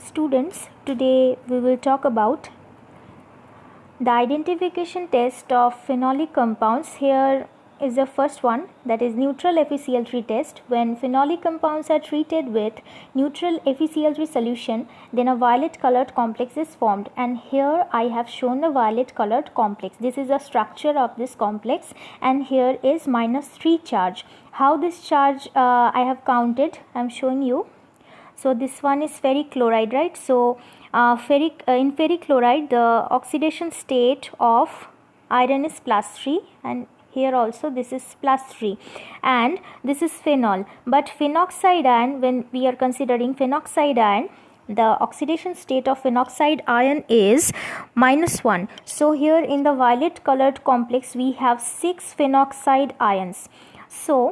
Students, today we will talk about the identification test of phenolic compounds. Here is the first one, that is neutral FeCl3 test. When phenolic compounds are treated with neutral FeCl3 solution, then a violet colored complex is formed, and here I have shown the violet colored complex. This is the structure of this complex, and here is -3 charge. How this charge I have counted, I am showing you. So this one is ferric chloride, right? So in ferric chloride, the oxidation state of iron is +3, and here also this is +3, and this is phenol. But phenoxide ion, when we are considering phenoxide ion, the oxidation state of phenoxide ion is -1. So here in the violet colored complex we have 6 phenoxide ions. So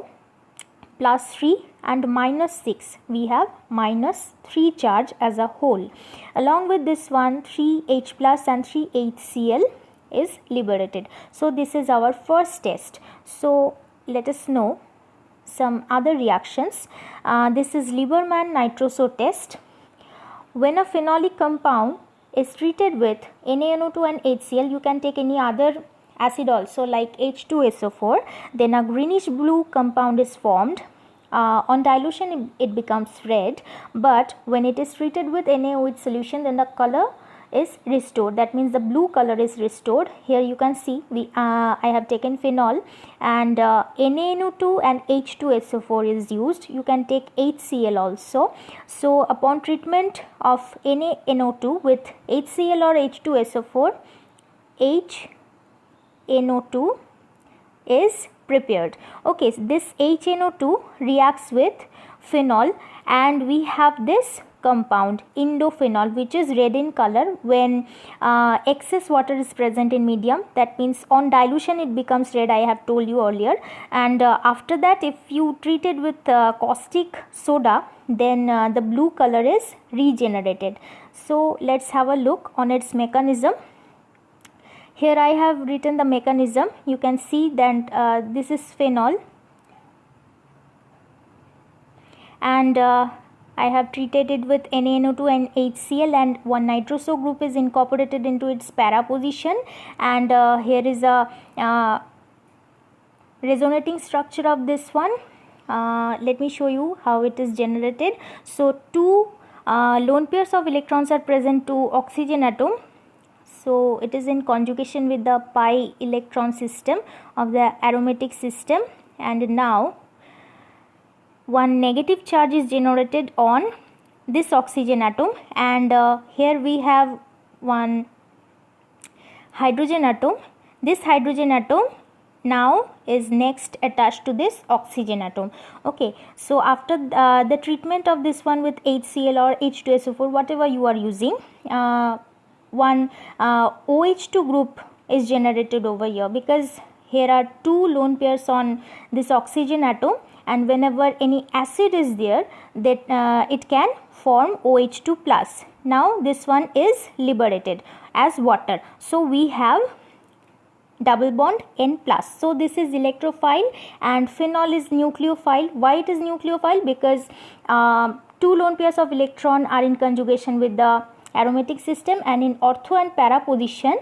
+3 and -6, we have -3 charge as a whole. Along with this one, 3H plus and 3HCl is liberated. So this is our first test. So let us know some other reactions. This is Lieberman-Nitroso test. When a phenolic compound is treated with NaNO2 and HCl, you can take any other acid also like H2SO4, then a greenish blue compound is formed. On dilution it becomes red, but when it is treated with NaOH solution, then the color is restored. That means the blue color is restored. Here you can see I have taken phenol, and NaNO2 and H2SO4 is used. You can take HCl also. So upon treatment of NaNO2 with HCl or H2SO4, HNO2 is prepared. Okay, so this HNO2 reacts with phenol, and we have this compound indophenol, which is red in color when excess water is present in medium. That means on dilution it becomes red, I have told you earlier, and after that if you treat it with caustic soda, then the blue color is regenerated. So let's have a look on its mechanism. Here I have written the mechanism. You can see that this is phenol, and I have treated it with NaNO2 and HCl, and one nitroso group is incorporated into its para position, and here is a resonating structure of this one. Let me show you how it is generated. So two lone pairs of electrons are present to oxygen atom. So it is in conjugation with the pi electron system of the aromatic system, and now one negative charge is generated on this oxygen atom, and here we have one hydrogen atom. This hydrogen atom now is next attached to this oxygen atom. Okay, so after the treatment of this one with HCl or H2SO4, whatever you are using, one OH2 group is generated over here, because here are two lone pairs on this oxygen atom, and whenever any acid is there, that it can form OH2 plus. Now this one is liberated as water, so we have double bond N plus. So this is electrophile, and phenol is nucleophile. Why it is nucleophile? Because two lone pairs of electron are in conjugation with the aromatic system, and in ortho and para position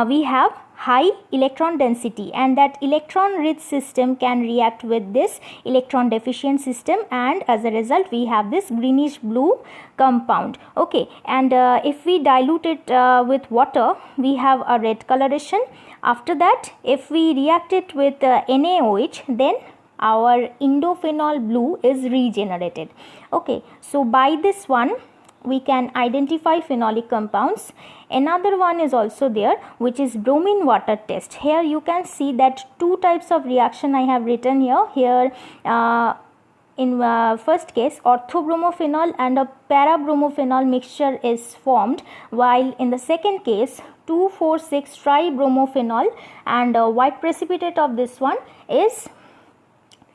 we have high electron density, and that electron rich system can react with this electron deficient system, and as a result we have this greenish blue compound. Okay, and if we dilute it with water, we have a red coloration. After that, if we react it with NaOH, then our indophenol blue is regenerated. Okay, so by this one we can identify phenolic compounds. Another one is also there, which is bromine water test. Here you can see that two types of reaction I have written here. Here in first case, orthobromophenol and a parabromophenol mixture is formed, while in the second case 2,4,6 tribromophenol and a white precipitate of this one is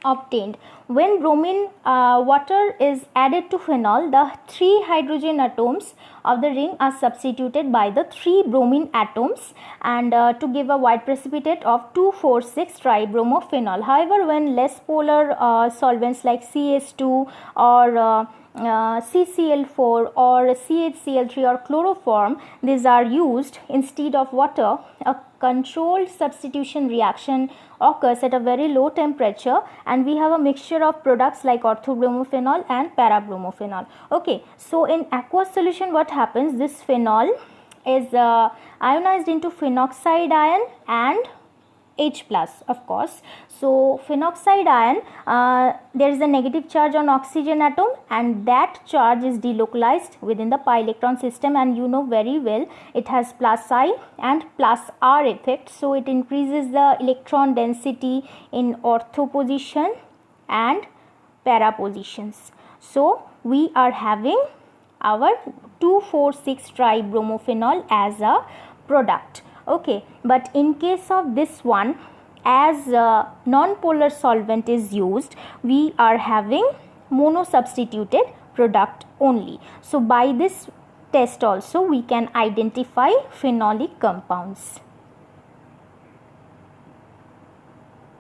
obtained. When bromine water is added to phenol, the 3 hydrogen atoms of the ring are substituted by the 3 bromine atoms, and to give a white precipitate of 2,4,6 tribromophenol. However, when less polar solvents like CS2 or CCl4 or CHCl3 or chloroform, these are used instead of water, a controlled substitution reaction occurs at a very low temperature, and we have a mixture of products like orthobromophenol and parabromophenol. Okay, so in aqueous solution, what happens? This phenol is ionized into phenoxide ion and H plus, of course. So phenoxide ion, there is a negative charge on oxygen atom, and that charge is delocalized within the pi electron system, and you know very well it has plus I and plus R effect. So it increases the electron density in ortho position and para positions. So we are having our 2,4,6 tribromophenol as a product. Okay, but in case of this one, as non-polar solvent is used, we are having mono-substituted product only. So by this test also we can identify phenolic compounds.